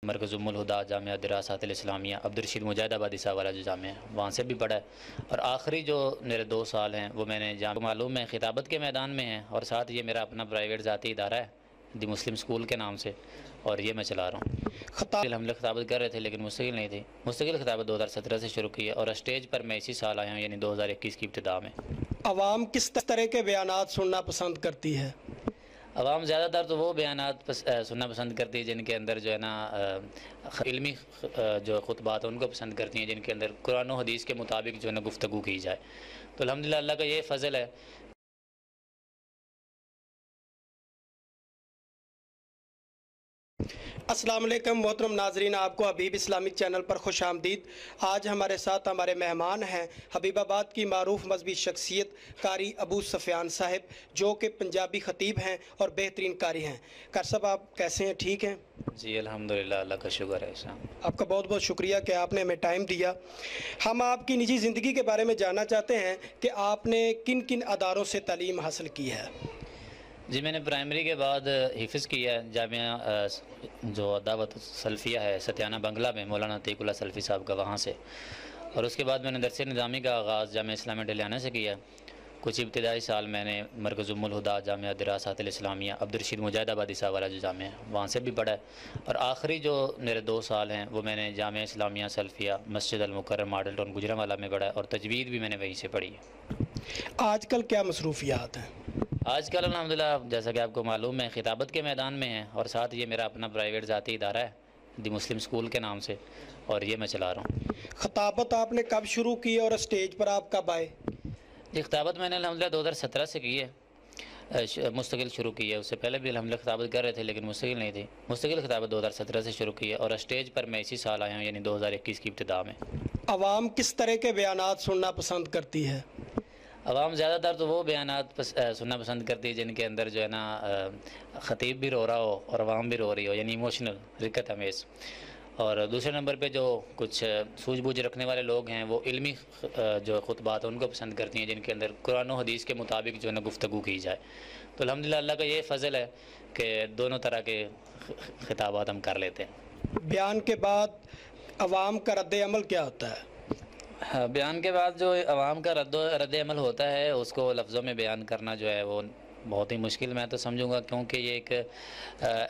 مرکز ام الہدا جامعہ دراسات الاسلامیہ عبدالرشید مجاہد آبادی صاحب والا جو جامعہ ہے وہاں سے بھی پڑھا ہے، اور آخری جو میرے 2 سال ہیں وہ میں نے جامعہ معلوم میں خطابت کے میدان میں ہیں، اور ساتھ یہ میرا اپنا پرائیویٹ ذاتی ادارہ ہے دی مسلم اسکول کے نام سے، اور یہ میں چلا رہا ہوں۔ ہم لوگ خطابت کر رہے تھے لیکن مستقل نہیں تھی، مستقل خطابت 2017 سے شروع کی ہے، اور اسٹیج پر میں اسی سال آیا ہوں، یعنی 2021 کی ابتدا میں۔ عوام کس طرح کے بیانات سننا پسند کرتی ہے؟ عوام زیادہ تر تو وہ بیانات سننا پسند کرتی ہے جن کے اندر جو ہے نا علمی جو خطبات ہیں ان کو پسند کرتی ہیں، جن کے اندر قرآن و حدیث کے مطابق جو ہے نا گفتگو کی جائے۔ تو الحمدللہ اللہ کا یہ فضل ہے۔ السلام علیکم محترم ناظرین، آپ کو حبیب اسلامک چینل پر خوش آمدید۔ آج ہمارے ساتھ ہمارے مہمان ہیں حبیب آباد کی معروف مذہبی شخصیت قاری ابو سفیان صاحب، جو کہ پنجابی خطیب ہیں اور بہترین قاری ہیں۔ قاری صاحب آپ کیسے ہیں؟ ٹھیک ہیں؟ جی الحمدللہ اللہ کا شکر ہے شام۔ آپ کا بہت بہت شکریہ کہ آپ نے ہمیں ٹائم دیا۔ ہم آپ کی نجی زندگی کے بارے میں جاننا چاہتے ہیں کہ آپ نے کن کن اداروں سے تعلیم حاصل کی ہے؟ جی میں نے پرائمری کے بعد حفظ کیا ہے جامعہ جو دعوت سلفیہ ہے ستیانہ بنگلہ میں، مولانا عتیق اللہ سلفی صاحب کا، وہاں سے، اور اس کے بعد میں نے درس نظامی کا آغاز جامعہ اسلامیہ ڈلیانہ سے کیا۔ کچھ ابتدائی سال میں نے مرکز ام الہدا جامعہ دراسات الاسلامیہ عبدالرشید مجاہد آبادی صاحب والا جو جامعہ ہے وہاں سے بھی پڑھا ہے، اور آخری جو میرے 2 سال ہیں وہ میں نے جامعہ اسلامیہ سلفیہ مسجد المکرم ماڈل ٹاؤن گجرانوالہ میں پڑھا ہے، اور تجوید بھی میں نے وہیں سے پڑھی ہے۔ آج کل کیا مصروفیات ہیں؟ آج کل الحمدللہ جیسا کہ آپ کو معلوم ہے خطابت کے میدان میں ہیں، اور ساتھ یہ میرا اپنا پرائیویٹ ذاتی ادارہ ہے دی مسلم اسکول کے نام سے، اور یہ میں چلا رہا ہوں۔ خطابت آپ نے کب شروع کی اور اسٹیج پر آپ کب آئے؟ جی خطابت میں نے الحمدللہ 2017 سے کی ہے، مستقل شروع کی ہے۔ اس سے پہلے بھی الحمدللہ خطابت کر رہے تھے لیکن مستقل نہیں تھی، مستقل خطابت 2017 سے شروع کی ہے، اور اسٹیج پر میں اسی سال آیا ہوں، یعنی 2021 کی ابتدا میں۔ عوام کس طرح کے بیانات سننا پسند کرتی ہے؟ عوام زیادہ تر تو وہ بیانات سننا پسند کرتی ہے جن کے اندر جو ہے نا خطیب بھی رو رہا ہو اور عوام بھی رو رہی ہو، یعنی ایموشنل، رقت امیز۔ اور دوسرے نمبر پہ جو کچھ سوجھ بوجھ رکھنے والے لوگ ہیں وہ علمی جو خطبات ہیں ان کو پسند کرتی ہیں جن کے اندر قرآن و حدیث کے مطابق جو ہے نا گفتگو کی جائے۔ تو الحمدللہ اللہ کا یہ فضل ہے کہ دونوں طرح کے خطابات ہم کر لیتے ہیں۔ بیان کے بعد عوام کا رد عمل کیا ہوتا ہے؟ بیان کے بعد جو عوام کا رد عمل ہوتا ہے اس کو لفظوں میں بیان کرنا جو ہے وہ بہت ہی مشکل میں تو سمجھوں گا، کیونکہ یہ ایک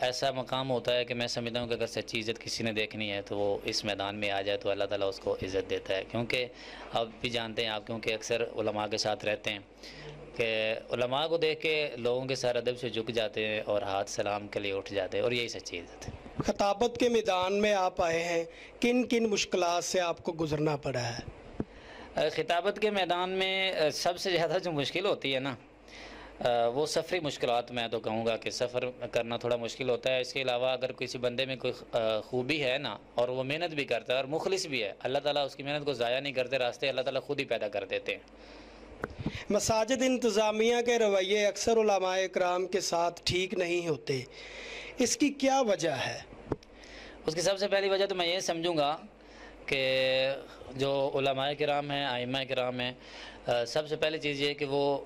ایسا مقام ہوتا ہے کہ میں سمجھتا ہوں کہ اگر سچی عزت کسی نے دیکھنی ہے تو وہ اس میدان میں آ جائے تو اللہ تعالیٰ اس کو عزت دیتا ہے۔ کیونکہ آپ بھی جانتے ہیں، آپ کیونکہ اکثر علماء کے ساتھ رہتے ہیں، کہ علماء کو دیکھ کے لوگوں کے سر ادب سے جھک جاتے ہیں اور ہاتھ سلام کے لیے اٹھ جاتے ہیں، اور یہی سچی عزت ہے۔ خطابت کے میدان میں آپ آئے ہیں، کن کن مشکلات سے آپ کو گزرنا پڑا ہے؟ خطابت کے میدان میں سب سے زیادہ جو مشکل ہوتی ہے نا وہ سفری مشکلات، میں تو کہوں گا کہ سفر کرنا تھوڑا مشکل ہوتا ہے۔ اس کے علاوہ اگر کسی بندے میں کوئی خوبی ہے نا اور وہ محنت بھی کرتا ہے اور مخلص بھی ہے، اللہ تعالیٰ اس کی محنت کو ضائع نہیں کرتے، راستے اللہ تعالیٰ خود ہی پیدا کر دیتے ہیں۔ مساجد انتظامیہ کے رویے اکثر علماء اکرام کے ساتھ ٹھیک نہیں ہوتے، اس کی کیا وجہ ہے؟ اس کی سب سے پہلی وجہ تو میں یہ سمجھوں گا کہ جو علماء کرام ہیں، ائمہ کرام ہیں، سب سے پہلی چیز یہ ہے کہ وہ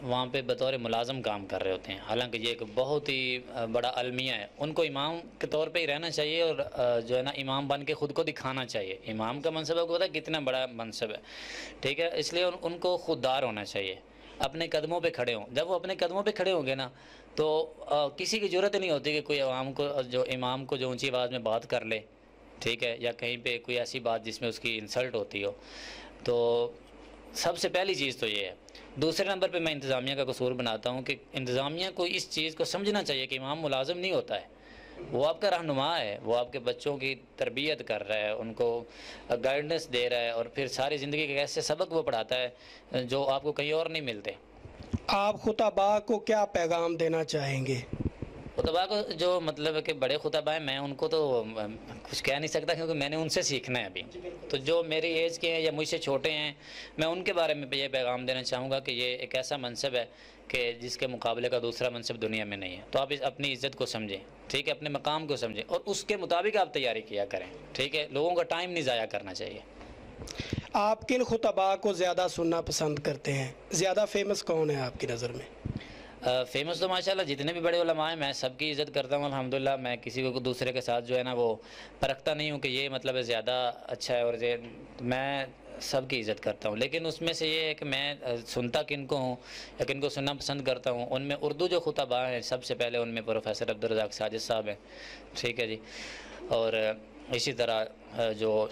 وہاں پہ بطور ملازم کام کر رہے ہوتے ہیں، حالانکہ یہ ایک بہت ہی بڑا المیہ ہے۔ ان کو امام کے طور پہ ہی رہنا چاہیے، اور جو ہے نا امام بن کے خود کو دکھانا چاہیے۔ امام کا منصب کو پتہ ہے کتنا بڑا منصب ہے، ٹھیک ہے؟ اس لیے ان کو خوددار ہونا چاہیے، اپنے قدموں پہ کھڑے ہوں۔ جب وہ اپنے قدموں پہ کھڑے ہوں گے نا تو کسی کی ضرورت نہیں ہوتی کہ کوئی عوام کو، جو امام کو جو اونچی آواز میں بات کر لے، ٹھیک ہے، یا کہیں پہ کوئی ایسی بات جس میں اس کی انسلٹ ہوتی ہو۔ تو سب سے پہلی چیز تو یہ ہے۔ دوسرے نمبر پہ میں انتظامیہ کا قصور بناتا ہوں کہ انتظامیہ کو اس چیز کو سمجھنا چاہیے کہ امام ملازم نہیں ہوتا ہے، وہ آپ کا رہنما ہے، وہ آپ کے بچوں کی تربیت کر رہا ہے، ان کو گائیڈنس دے رہا ہے، اور پھر ساری زندگی کے ایسے سبق وہ پڑھاتا ہے جو آپ کو کہیں اور نہیں ملتے۔ آپ خطباء کو کیا پیغام دینا چاہیں گے؟ خطباء کو جو مطلب ہے کہ بڑے خطباء ہیں، میں ان کو تو کچھ کہہ نہیں سکتا کیونکہ میں نے ان سے سیکھنا ہے ابھی۔ تو جو میری ایج کے ہیں یا مجھ سے چھوٹے ہیں، میں ان کے بارے میں یہ پیغام دینا چاہوں گا کہ یہ ایک ایسا منصب ہے کہ جس کے مقابلے کا دوسرا منصب دنیا میں نہیں ہے۔ تو آپ اپنی عزت کو سمجھیں، ٹھیک ہے، اپنے مقام کو سمجھیں، اور اس کے مطابق آپ تیاری کیا کریں، ٹھیک ہے؟ لوگوں کا ٹائم نہیں ضائع کرنا چاہیے۔ آپ کن خطباء کو زیادہ سننا پسند کرتے ہیں؟ زیادہ فیمس کون ہے آپ کی نظر میں؟ فیمس تو ماشاءاللہ جتنے بھی بڑے علماء ہیں میں سب کی عزت کرتا ہوں الحمدللہ. میں کسی کو دوسرے کے ساتھ جو ہے نا وہ پرکھتا نہیں ہوں کہ یہ مطلب ہے زیادہ اچھا ہے اور میں سب کی عزت کرتا ہوں. لیکن اس میں سے یہ ہے کہ میں سنتا کن کو ہوں یا کن کو سننا پسند کرتا ہوں. ان میں اردو جو خطباء ہیں سب سے پہلے ان میں پروفیسر عبدالرزاق ساجد صاحب ہیں, ٹھیک ہے جی. اور اسی طرح جو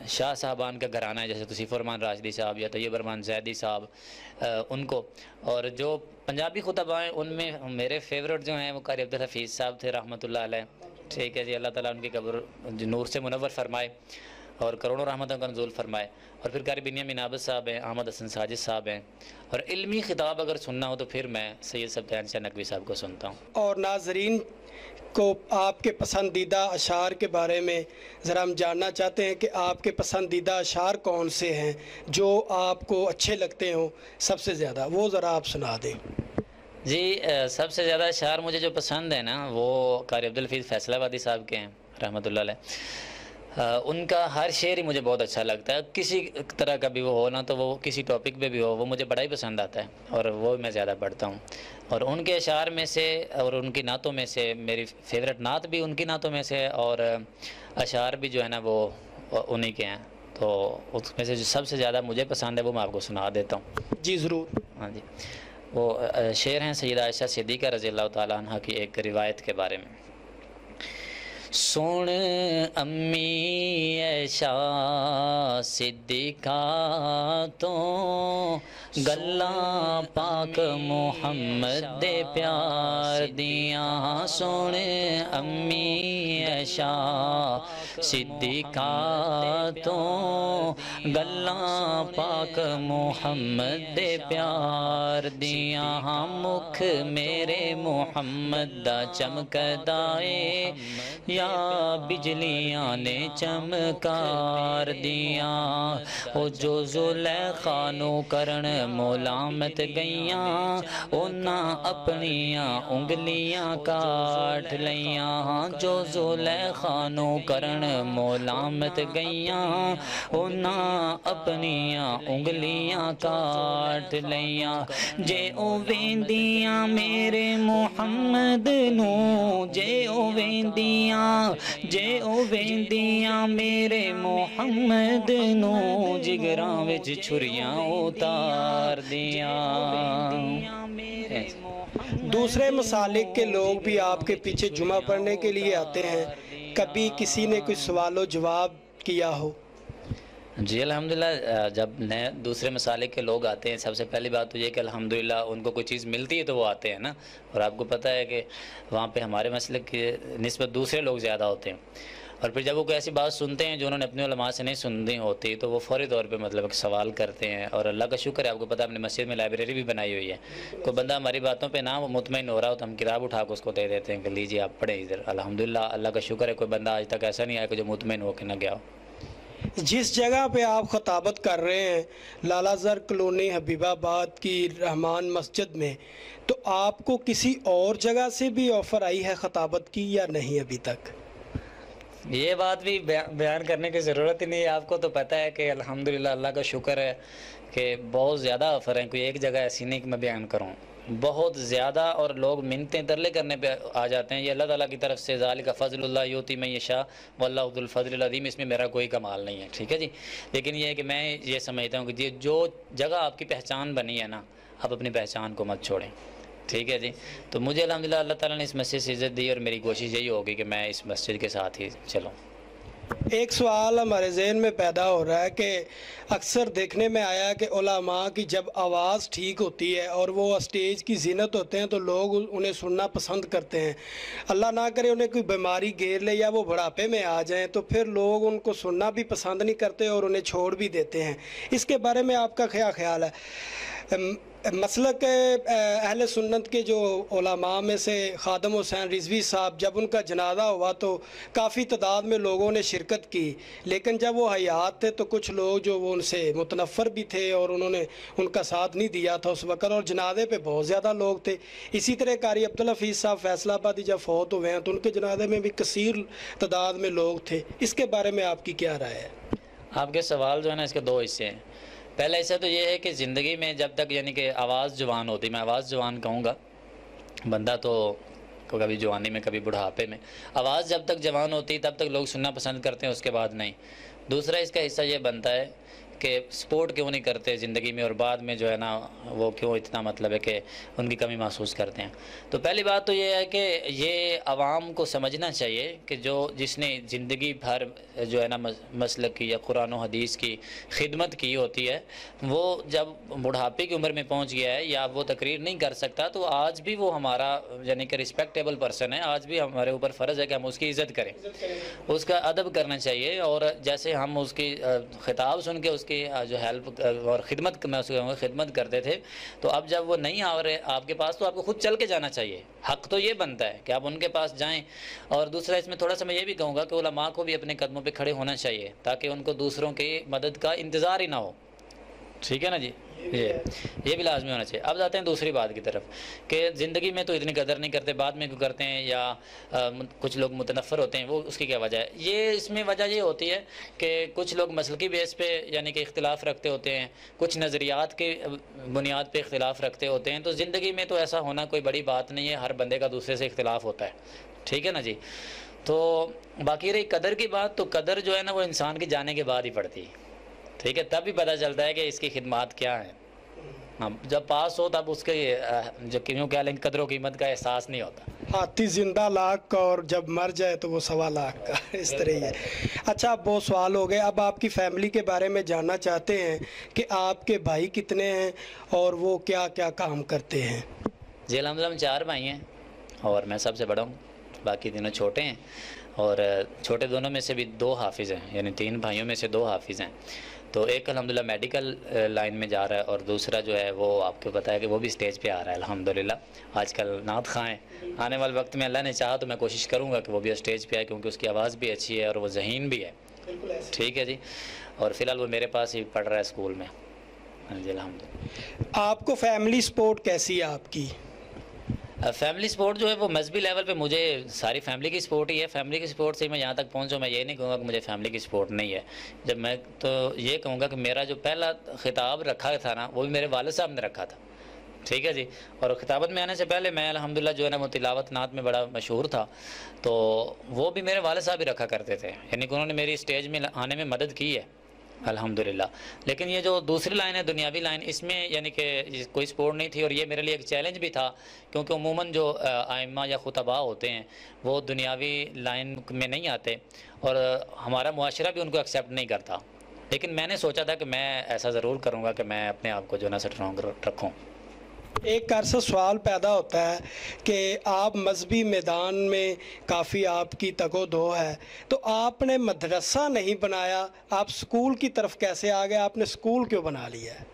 شاہ صاحبان کا گھرانہ ہے جیسے توصیف الرحمان راشدی صاحب یا طیب الرحمان زیدی صاحب, ان کو. اور جو پنجابی خطباء ہیں ان میں میرے فیورٹ جو ہیں وہ قاری عبدالحفیظ صاحب تھے رحمۃ اللہ علیہ, ٹھیک ہے جی. اللہ تعالیٰ ان کی قبر نور سے منور فرمائے اور کروڑوں رحمتوں کا نزول فرمائے. اور پھر قاری بنیامین عابد صاحب ہیں, احمد حسن ساجد صاحب ہیں. اور علمی خطاب اگر سننا ہو تو پھر میں سید سبطین شاہ نقوی صاحب کو سنتا ہوں. اور ناظرین کو آپ کے پسندیدہ اشعار کے بارے میں ذرا ہم جاننا چاہتے ہیں کہ آپ کے پسندیدہ اشعار کون سے ہیں جو آپ کو اچھے لگتے ہوں سب سے زیادہ, وہ ذرا آپ سنا دیں. جی سب سے زیادہ اشعار مجھے جو پسند ہیں نا وہ قاری عبدالحفیظ فیصل آبادی صاحب کے ہیں رحمۃ اللہ علیہ. ان کا ہر شعر ہی مجھے بہت اچھا لگتا ہے, کسی طرح کا بھی وہ ہو نا تو وہ کسی ٹاپک پہ بھی ہو وہ مجھے بڑا ہی پسند آتا ہے اور وہ میں زیادہ پڑھتا ہوں. اور ان کے اشعار میں سے اور ان کی نعتوں میں سے میری فیورٹ نعت بھی ان کی نعتوں میں سے اور اشعار بھی جو ہے نا وہ انہی کے ہیں. تو اس میں سے جو سب سے زیادہ مجھے پسند ہے وہ میں آپ کو سنا دیتا ہوں. جی ضرور. ہاں جی, وہ شعر ہیں سیدہ عائشہ صدیقہ رضی اللہ تعالیٰ عنہ کی ایک روایت کے بارے میں. سن امی عائشہ صدیقہ تو گلاں پاک محمد دے پیار دیاں. سن امی عائشہ صدیقہ تو گلاں پاک محمد دے پیار دیاں. مکھ میرے محمد دا چمکدا اے یا بجلیاں نے چمکار دیاں. او جو زلیخا نو کرن ملامت گئیاں انہاں اپنیاں انگلیاں کاٹ لیاں. جو زلیخا نو کرن ملامت گئیاں انہاں اپنیاں انگلیاں کاٹ لیاں. جے او ویندیاں میرے محمد نو, جے او ویندیاں جے او ویندیاں میرے محمد نو جگراں وچ چھریاں اتار دیاں. دوسرے مسالک کے لوگ بھی آپ کے پیچھے جمعہ پڑھنے کے لیے آتے ہیں, کبھی کسی نے کوئی سوال و جواب کیا ہو؟ جی الحمدللہ جب نئے دوسرے مسالک کے لوگ آتے ہیں سب سے پہلی بات تو یہ کہ الحمدللہ ان کو کوئی چیز ملتی ہے تو وہ آتے ہیں نا. اور آپ کو پتہ ہے کہ وہاں پہ ہمارے مسلک کی نسبت دوسرے لوگ زیادہ ہوتے ہیں. اور پھر جب وہ کوئی ایسی بات سنتے ہیں جو انہوں نے اپنے علماء سے نہیں سننی ہوتی تو وہ فوری طور پہ مطلب ایک سوال کرتے ہیں. اور اللہ کا شکر ہے آپ کو پتہ ہے اپنے مسجد میں لائبریری بھی بنائی ہوئی ہے. کوئی بندہ ہماری باتوں پہ نہ وہ مطمئن ہو رہا ہو تو ہم کتاب اٹھا کے اس کو دے دیتے ہیں کہ لیجیے آپ پڑھیں ادھر. الحمدللہ اللہ کا شکر ہے کوئی بندہ آج تک ایسا نہیں آیا کہ جو مطمئن ہو کے نہ گیا ہو. جس جگہ پہ آپ خطابت کر رہے ہیں لالہ زر کلونی حبیب آباد کی رحمان مسجد میں, تو آپ کو کسی اور جگہ سے بھی آفر آئی ہے خطابت کی یا نہیں ابھی تک؟ یہ بات بھی بیان کرنے کی ضرورت ہی نہیں ہے. آپ کو تو پتہ ہے کہ الحمدللہ اللہ کا شکر ہے کہ بہت زیادہ آفر ہیں. کوئی ایک جگہ ایسی نہیں کہ میں بیان کروں, بہت زیادہ. اور لوگ منتیں ترلے کرنے پہ آ جاتے ہیں. یہ اللہ تعالیٰ کی طرف سے ذالک فضل اللہ یؤتی من یشاء واللہ ذو الفضل العظیم. اس میں میرا کوئی کمال نہیں ہے, ٹھیک ہے جی. لیکن یہ ہے کہ میں یہ سمجھتا ہوں کہ جو جگہ آپ کی پہچان بنی ہے نا آپ اپنی پہچان کو مت چھوڑیں, ٹھیک ہے جی. تو مجھے الحمدللہ اللہ تعالیٰ نے اس مسجد سے عزت دی اور میری کوشش یہی ہوگی کہ میں اس مسجد کے ساتھ ہی چلوں. ایک سوال ہمارے ذہن میں پیدا ہو رہا ہے کہ اکثر دیکھنے میں آیا کہ علماء کی جب آواز ٹھیک ہوتی ہے اور وہ اسٹیج کی زینت ہوتے ہیں تو لوگ انہیں سننا پسند کرتے ہیں. اللہ نہ کرے انہیں کوئی بیماری گھیر لے یا وہ بڑھاپے میں آ جائیں تو پھر لوگ ان کو سننا بھی پسند نہیں کرتے اور انہیں چھوڑ بھی دیتے ہیں. اس کے بارے میں آپ کا کیا خیال ہے؟ مسلک اہل سنت کے جو علماء میں سے خادم حسین رضوی صاحب, جب ان کا جنازہ ہوا تو کافی تعداد میں لوگوں نے شرکت کی, لیکن جب وہ حیات تھے تو کچھ لوگ جو وہ ان سے متنفر بھی تھے اور انہوں نے ان کا ساتھ نہیں دیا تھا اس وقت, اور جنازے پہ بہت زیادہ لوگ تھے. اسی طرح قاری عبدالحفیظ صاحب فیصل آبادی جب فوت ہوئے ہیں تو ان کے جنازے میں بھی کثیر تعداد میں لوگ تھے. اس کے بارے میں آپ کی کیا رائے ہے؟ آپ کے سوال جو ہے نا اس کے دو حصے ہیں. پہلا حصہ تو یہ ہے کہ زندگی میں جب تک یعنی کہ آواز جوان ہوتی، میں آواز جوان کہوں گا، بندہ تو کبھی جوانی میں کبھی بڑھاپے میں، آواز جب تک جوان ہوتی تب تک لوگ سننا پسند کرتے ہیں، اس کے بعد نہیں۔ دوسرا اس کا حصہ یہ بنتا ہے کہ سپورٹ کیوں نہیں کرتے زندگی میں، اور بعد میں جو ہے نا وہ کیوں اتنا مطلب ہے کہ ان کی کمی محسوس کرتے ہیں۔ تو پہلی بات تو یہ ہے کہ یہ عوام کو سمجھنا چاہیے کہ جس نے زندگی بھر جو ہے نا مسلک کی یا قرآن و حدیث کی خدمت کی ہوتی ہے، وہ جب بڑھاپے کی عمر میں پہنچ گیا ہے یا وہ تقریر نہیں کر سکتا، تو آج بھی وہ ہمارا یعنی کہ رسپیکٹیبل پرسن ہے، آج بھی ہمارے اوپر فرض ہے کہ ہم اس کی عزت کریں، اس کا ادب کرنا چاہیے، اور جیسے ہم اس کی خطاب سن کے اس کی جو ہیلپ اور خدمت میں اس کی خدمت کرتے تھے، تو اب جب وہ نہیں آ رہے آپ کے پاس تو آپ کو خود چل کے جانا چاہیے۔ حق تو یہ بنتا ہے کہ آپ ان کے پاس جائیں۔ اور دوسرا اس میں تھوڑا سا میں یہ بھی کہوں گا کہ علماء کو بھی اپنے قدموں پہ کھڑے ہونا چاہیے، تاکہ ان کو دوسروں کی مدد کا انتظار ہی نہ ہو، ٹھیک ہے نا جی، یہ بھی لازمی ہونا چاہیے۔ اب جاتے ہیں دوسری بات کی طرف کہ زندگی میں تو اتنی قدر نہیں کرتے، بعد میں کیوں کرتے ہیں، یا کچھ لوگ متنفر ہوتے ہیں، وہ اس کی کیا وجہ ہے؟ یہ اس میں وجہ یہ ہوتی ہے کہ کچھ لوگ مسلکی بیس پہ یعنی کہ اختلاف رکھتے ہوتے ہیں، کچھ نظریات کی بنیاد پہ اختلاف رکھتے ہوتے ہیں۔ تو زندگی میں تو ایسا ہونا کوئی بڑی بات نہیں ہے، ہر بندے کا دوسرے سے اختلاف ہوتا ہے، ٹھیک ہے نا جی۔ تو باقی رہی قدر کی بات، تو قدر جو ہے نا وہ انسان کے جانے کے بعد ہی پڑتی ہے، ٹھیک ہے، تب بھی پتہ چلتا ہے کہ اس کی خدمات کیا ہیں۔ ہاں، جب پاس ہو تب اس کے جو کیوں کہہ لیں قدر و قیمت کا احساس نہیں ہوتا۔ ہاتھی زندہ لاکھ کا اور جب مر جائے تو وہ 1.25 لاکھ کا، اس طرح ہی ہے۔ اچھا، اب وہ سوال ہو گئے، اب آپ کی فیملی کے بارے میں جاننا چاہتے ہیں کہ آپ کے بھائی کتنے ہیں اور وہ کیا کیا کام کرتے ہیں؟ جی الحمدللہ ہم 4 بھائی ہیں اور میں سب سے بڑا ہوں، باقی تینوں چھوٹے ہیں، اور چھوٹے دونوں میں سے بھی 2 حافظ ہیں، یعنی 3 بھائیوں میں سے 2 حافظ ہیں۔ تو ایک الحمدللہ میڈیکل لائن میں جا رہا ہے، اور دوسرا جو ہے وہ آپ کو پتہ ہے کہ وہ بھی سٹیج پہ آ رہا ہے الحمدللہ، آج کل نعت خواں ہے۔ آنے والے وقت میں اللہ نے چاہا تو میں کوشش کروں گا کہ وہ بھی سٹیج پہ آئے، کیونکہ اس کی آواز بھی اچھی ہے اور وہ ذہین بھی ہے، ٹھیک ہے جی۔ اور فی الحال وہ میرے پاس ہی پڑھ رہا ہے اسکول میں، جی الحمدللہ۔ آپ کو فیملی سپورٹ کیسی ہے آپ کی؟ فیملی سپورٹ جو ہے وہ مذہبی لیول پہ مجھے ساری فیملی کی سپورٹ ہی ہے، فیملی کی سپورٹ سے ہی میں یہاں تک پہنچا ہوں۔ میں یہ نہیں کہوں گا کہ مجھے فیملی کی سپورٹ نہیں ہے، جب میں تو یہ کہوں گا کہ میرا جو پہلا خطاب رکھا تھا نا وہ بھی میرے والد صاحب نے رکھا تھا، ٹھیک ہے جی۔ اور خطابت میں آنے سے پہلے میں الحمدللہ جو ہے نا وہ تلاوت نعت میں بڑا مشہور تھا، تو وہ بھی میرے والد صاحب ہی رکھا کرتے تھے، یعنی کہ انہوں نے میری اسٹیج میں آنے میں مدد کی ہے الحمدللہ۔ لیکن یہ جو دوسری لائن ہے دنیاوی لائن، اس میں یعنی کہ کوئی سپورٹ نہیں تھی، اور یہ میرے لیے ایک چیلنج بھی تھا، کیونکہ عموماً جو ائمہ یا خطباء ہوتے ہیں وہ دنیاوی لائن میں نہیں آتے، اور ہمارا معاشرہ بھی ان کو ایکسیپٹ نہیں کرتا۔ لیکن میں نے سوچا تھا کہ میں ایسا ضرور کروں گا کہ میں اپنے آپ کو جو ہے نا اسٹرانگ رکھوں۔ ایک عرصہ سوال پیدا ہوتا ہے کہ آپ مذہبی میدان میں کافی آپ کی تگ و دو ہے، تو آپ نے مدرسہ نہیں بنایا، آپ سکول کی طرف کیسے آ گئے؟ آپ نے سکول کیوں بنا لیا ہے؟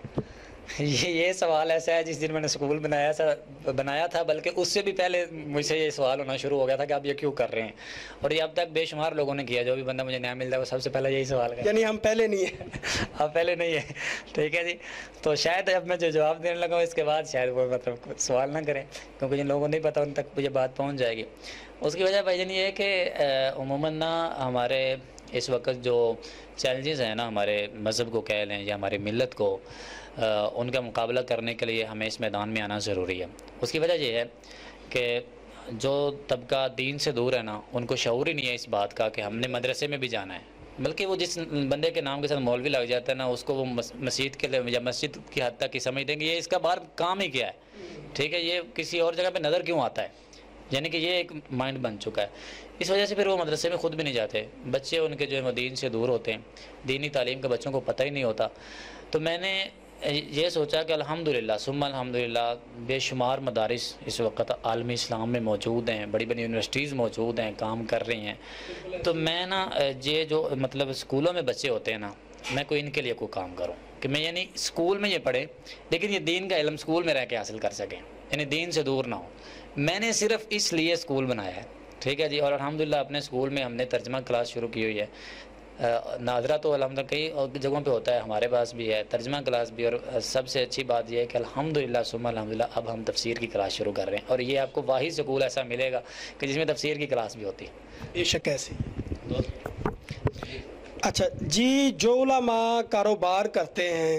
یہ سوال ایسا ہے، جس دن میں نے سکول بنایا تھا بلکہ اس سے بھی پہلے مجھ سے یہ سوال ہونا شروع ہو گیا تھا کہ آپ یہ کیوں کر رہے ہیں، اور یہ اب تک بے شمار لوگوں نے کیا، جو بھی بندہ مجھے نیا ملتا ہے وہ سب سے پہلے یہی سوال کرتا ہے، یعنی ہم پہلے نہیں ہیں؟ آپ پہلے نہیں ہے، ٹھیک ہے جی۔ تو شاید اب میں جو جواب دینے لگا ہوں اس کے بعد شاید وہ مطلب سوال نہ کریں، کیونکہ جن لوگوں کو نہیں پتہ ان تک یہ بات پہنچ جائے گی۔ اس کی وجہ بھائی جان یہ ہے کہ عموماً نا ہمارے اس وقت جو چیلنجز ہیں نا ہمارے مذہب کو کہہ لیں یا ہماری ملت کو، ان کا مقابلہ کرنے کے لیے ہمیں اس میدان میں آنا ضروری ہے۔ اس کی وجہ یہ ہے کہ جو طبقہ دین سے دور ہے نا، ان کو شعور ہی نہیں ہے اس بات کا کہ ہم نے مدرسے میں بھی جانا ہے، بلکہ وہ جس بندے کے نام کے ساتھ مولوی لگ جاتا ہے نا، اس کو وہ مسجد کے لیے یا مسجد کی حد تک ہی سمجھ دیں گے، یہ اس کا باہر کام ہی کیا ہے، ٹھیک ہے، یہ کسی اور جگہ پہ نظر کیوں آتا ہے، یعنی کہ یہ ایک مائنڈ بن چکا ہے۔ اس وجہ سے پھر وہ مدرسے میں خود بھی نہیں جاتے، بچے ان کے جو ہے دین سے دور ہوتے ہیں، دینی تعلیم کا بچوں کو پتہ ہی نہیں ہوتا۔ تو میں نے یہ سوچا کہ الحمدللہ ثم الحمدللہ بے شمار مدارس اس وقت عالمی اسلام میں موجود ہیں، بڑی بڑی یونیورسٹیز موجود ہیں، کام کر رہی ہیں، تو میں نا یہ جو مطلب اسکولوں میں بچے ہوتے ہیں نا، میں کوئی ان کے لیے کوئی کام کروں کہ میں یعنی اسکول میں یہ پڑھے لیکن یہ دین کا علم اسکول میں رہ کے حاصل کر سکیں، یعنی دین سے دور نہ ہو۔ میں نے صرف اس لیے اسکول بنایا ہے، ٹھیک ہے جی۔ اور الحمدللہ اپنے اسکول میں ہم نے ترجمہ کلاس شروع کی ہوئی ہے، ناظرہ تو الحمدللہ کئی جگہوں پہ ہوتا ہے، ہمارے پاس بھی ہے ترجمہ کلاس بھی، اور سب سے اچھی بات یہ ہے کہ الحمدللہ ثم الحمدللہ اب ہم تفسیر کی کلاس شروع کر رہے ہیں، اور یہ آپ کو واحد سکول ایسا ملے گا کہ جس میں تفسیر کی کلاس بھی ہوتی ہے۔ بے شک ایسی۔ اچھا جی، جو علماء کاروبار کرتے ہیں